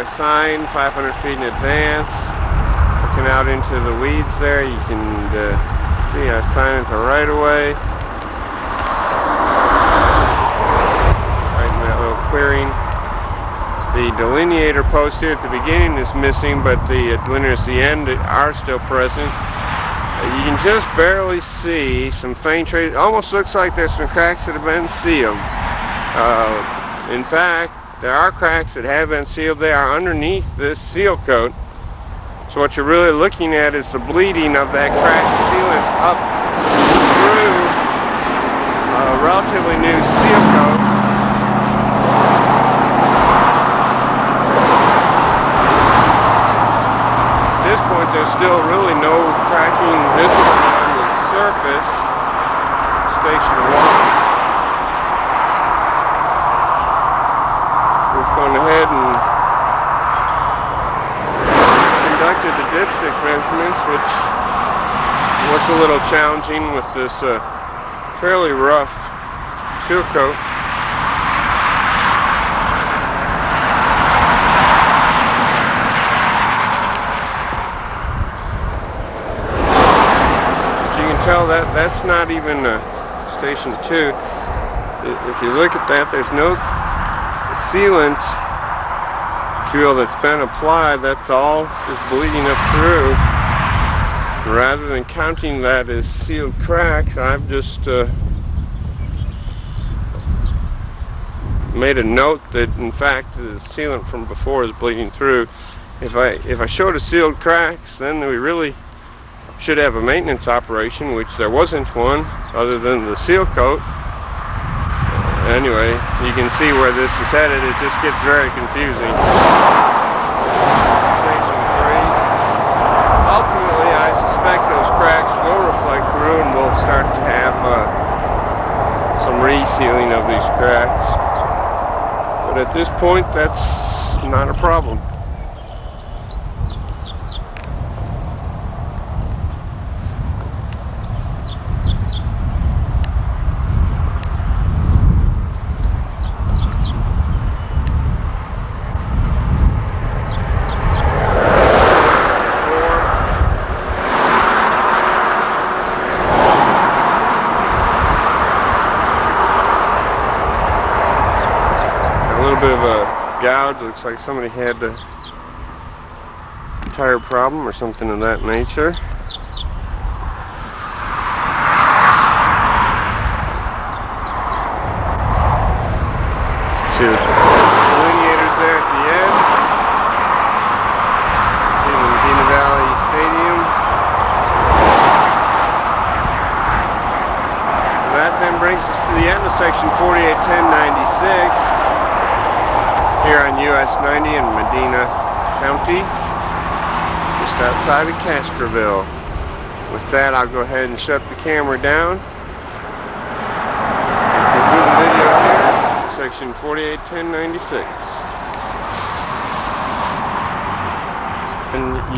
our sign 500 feet in advance. Looking out into the weeds there, you can see our sign at the right of way. Right in that little clearing. The delineator post here at the beginning is missing, but the delineators at the end are still present. You can just barely see some faint traces. It almost looks like there's some cracks that have been sealed. In fact, there are cracks that have been sealed. They are underneath this seal coat. So what you're really looking at is the bleeding of that cracked sealant up through a relatively new seal coat. At this point, there's still really no cracking visible on the surface. Station 1. We've gone ahead and conducted the dipstick measurements, which was a little challenging with this fairly rough seal coat. Tell that's not even station 2. If you look at that, there's no sealant fuel that's been applied. That's all just bleeding up through. Rather than counting that as sealed cracks, I've just made a note that in fact the sealant from before is bleeding through. If I showed a sealed cracks, then we really should have a maintenance operation, which there wasn't one other than the seal coat. Anyway, you can see where this is headed. It just gets very confusing. Station 3. Ultimately, I suspect those cracks will reflect through and we'll start to have some resealing of these cracks. But at this point, that's not a problem. Bit of a gouge. Looks like somebody had a tire problem or something of that nature. See the delineators there at the end. See the Medina Valley Stadium. And that then brings us to the end of section 481096. Here on US 90 in Medina County, just outside of Castroville. With that, I'll go ahead and shut the camera down. And conclude the video here, section 481096.